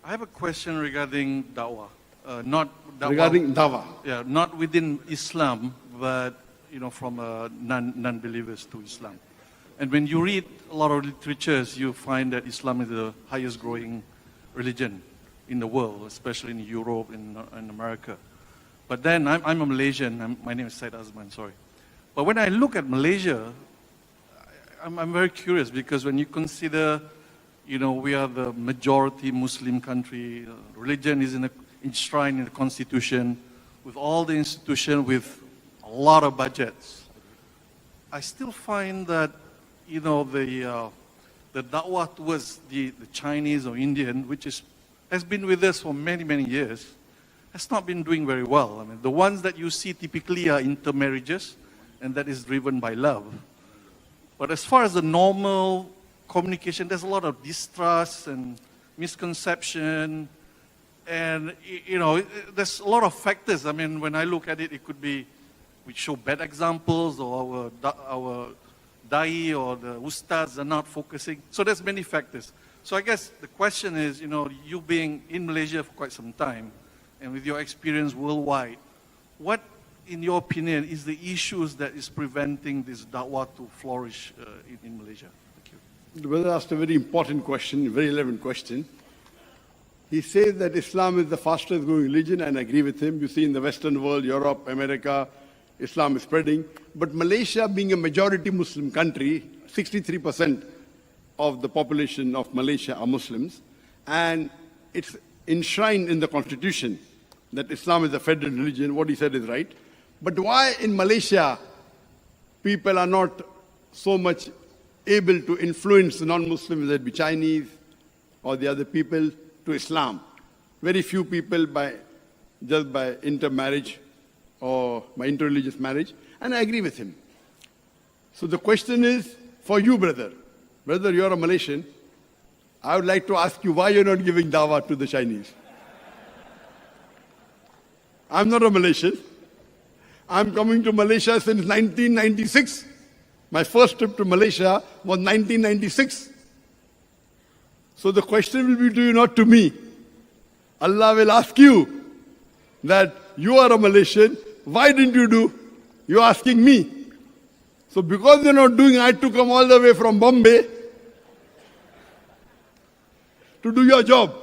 I have a question regarding dawah. Not dawah, Regarding dawah. yeah, not within Islam, but from non-believers to Islam. And when you read a lot of literatures, you find that Islam is the highest growing religion in the world, especially in Europe and in America. But then I'm a Malaysian. My name is Syed Azman. Sorry. But when I look at Malaysia, I'm very curious because when you consider, we are the majority Muslim country, religion is enshrined in the constitution, with all the institutions, with a lot of budgets. I still find that, the da'wah towards the Chinese or Indian, which has been with us for many, many years, has not been doing very well. I mean, the ones that you see typically are intermarriages, and that is driven by love. But as far as the normal communication, there's a lot of distrust and misconception, and there's a lot of factors. I mean, when I look at it, it could be we show bad examples, or our da'i or the ustads are not focusing. So there's many factors. So I guess the question is, you being in Malaysia for quite some time, and with your experience worldwide, what, in your opinion, is the issues that is preventing this da'wah to flourish in Malaysia? Thank you. The brother asked a very important question, very relevant question. He says that Islam is the fastest growing religion, and I agree with him. You see in the Western world, Europe, America, Islam is spreading. But Malaysia, being a majority Muslim country, 63% of the population of Malaysia are Muslims, and it's enshrined in the constitution that Islam is a federal religion. What he said is right. But why in Malaysia people are not so much able to influence the non-Muslims, whether it be Chinese or the other people, to Islam? Very few people just by intermarriage or by interreligious marriage, and I agree with him. So the question is for you, brother. Brother, you're a Malaysian. I would like to ask you why you're not giving dawah to the Chinese. I'm not a Malaysian. I'm coming to Malaysia since 1996. My first trip to Malaysia was 1996. So the question will be to you, not to me. Allah will ask you that you are a Malaysian. Why didn't you do? You're asking me. So because you're not doing, I had to come all the way from Bombay to do your job.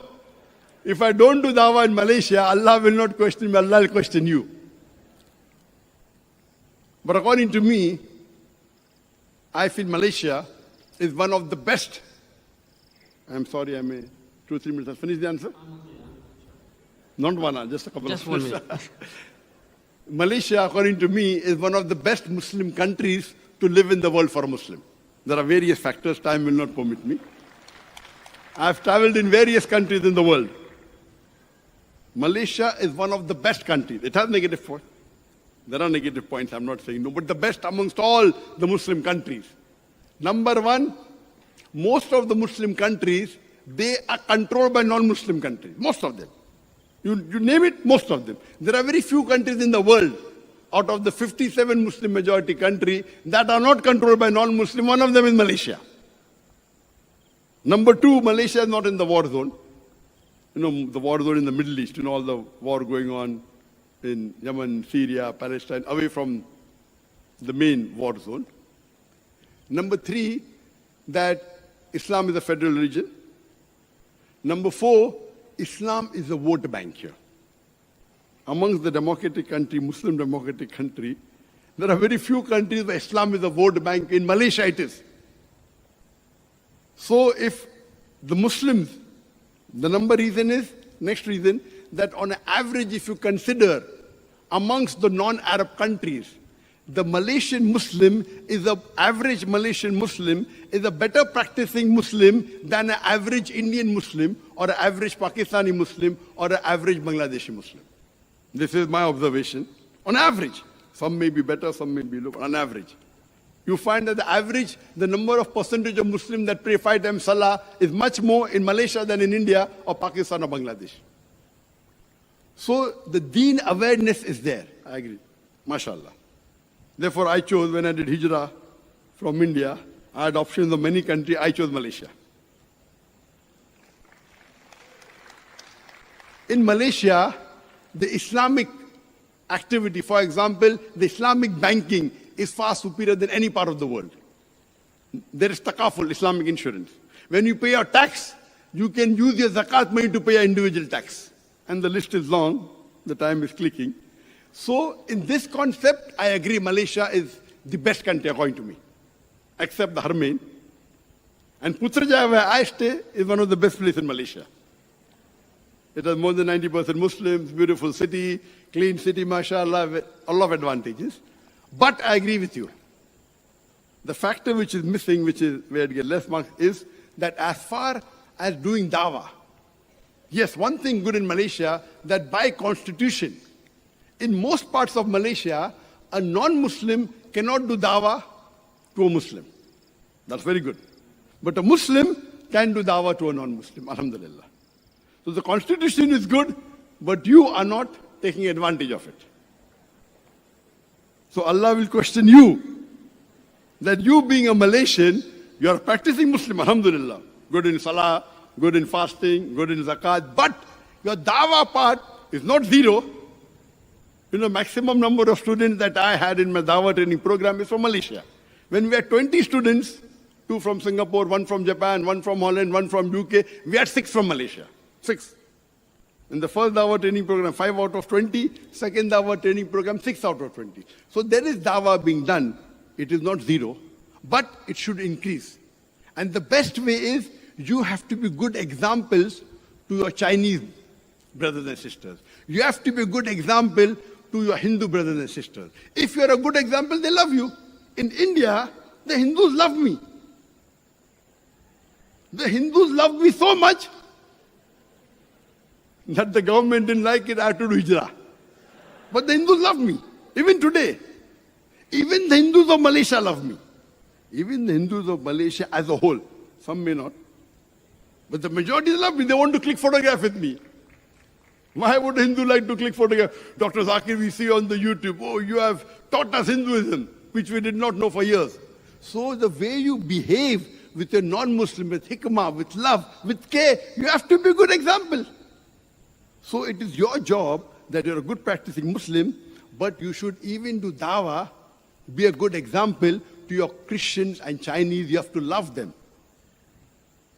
If I don't do dawah in Malaysia, Allah will not question me, Allah will question you. But according to me, I feel Malaysia is one of the best. I'm sorry, I may 2-3 minutes. I'll finish the answer. Not one hour, just a couple Just of 1 minutes. minute. Malaysia, according to me, is one of the best Muslim countries to live in the world for a Muslim. There are various factors, time will not permit me. I've traveled in various countries in the world. Malaysia is one of the best countries. It has negative points. There are negative points, I'm not saying no, but the best amongst all the Muslim countries. Number one, most of the Muslim countries, they are controlled by non-Muslim countries. Most of them. You name it, most of them. There are very few countries in the world, out of the 57 Muslim majority country, that are not controlled by non-Muslim. One of them is Malaysia. Number two, Malaysia is not in the war zone. The war zone in the Middle East, all the war going on in Yemen, Syria, Palestine, away from the main war zone. Number three, that Islam is a federal religion. Number four, Islam is a vote bank here. Amongst the democratic country, Muslim democratic country, there are very few countries where Islam is a vote bank. In Malaysia it is. So if the Muslims, the next reason, that on average, if you consider amongst the non-Arab countries, the Malaysian Muslim is average Malaysian Muslim is a better practicing Muslim than an average Indian Muslim or an average Pakistani Muslim or an average Bangladeshi Muslim. This is my observation. On average, some may be better, some may be low, on average. You find that the number of percentage of Muslims that pray 5 times Salah is much more in Malaysia than in India or Pakistan or Bangladesh. So the deen awareness is there. I agree. MashaAllah. Therefore, I chose, when I did Hijrah from India, I had options of many countries, I chose Malaysia. In Malaysia, the Islamic activity, for example, the Islamic banking is far superior than any part of the world. There is takaful, Islamic insurance. When you pay your tax, you can use your zakat money to pay your individual tax. And the list is long, the time is clicking. So in this concept, I agree Malaysia is the best country according to me, except the Harmain. And Putrajaya, where I stay, is one of the best places in Malaysia. It has more than 90% Muslims, beautiful city, clean city, mashallah, with a lot of advantages. But I agree with you. The factor which is missing, which is where it gets less marks, is that as far as doing dawah, yes, one thing good in Malaysia, that by constitution, in most parts of Malaysia, a non-Muslim cannot do dawah to a Muslim. That's very good. But a Muslim can do dawah to a non-Muslim, alhamdulillah. So the constitution is good, but you are not taking advantage of it. So Allah will question you, that you being a Malaysian, you are a practicing Muslim, alhamdulillah. Good in salah, good in fasting, good in zakat, but your dawah part is not zero. You know, maximum number of students that I had in my dawah training program is from Malaysia. When we had 20 students, 2 from Singapore, 1 from Japan, 1 from Holland, 1 from UK, we had 6 from Malaysia. 6. In the first dawah training program, 5 out of 20. Second dawah training program, 6 out of 20. So there is dawah being done. It is not zero, but it should increase. And the best way is you have to be good examples to your Chinese brothers and sisters. You have to be a good example to your Hindu brothers and sisters. If you're a good example, they love you. In India, the Hindus love me. The Hindus loved me so much that the government didn't like it, I had to do hijrah. But the Hindus love me, even today. Even the Hindus of Malaysia love me. Even the Hindus of Malaysia as a whole. Some may not. But the majority love me. They want to click photograph with me. Why would a Hindu like to click photograph? Dr. Zakir, we see on the YouTube, oh, you have taught us Hinduism, which we did not know for years. So the way you behave with a non-Muslim, with hikmah, with love, with care, you have to be a good example. So it is your job that you're a good practicing Muslim, but you should even do dawah, be a good example to your Christians and Chinese. You have to love them.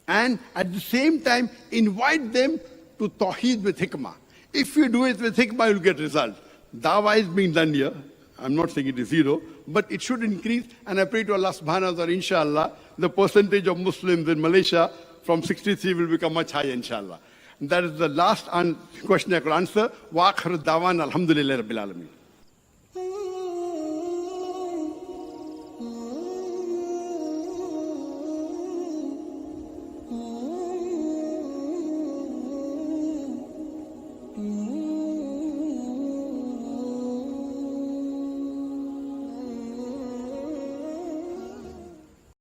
And at the same time, invite them to tawheed with hikmah. If you do it with hikmah, you'll get results. Dawah is being done here. I'm not saying it is zero, but it should increase. And I pray to Allah subhanahu wa ta'ala, inshallah, the percentage of Muslims in Malaysia from 63 will become much higher, inshallah. And that is the last question I could answer. Wa akhir dawan alhamdulillah rabbil alameen.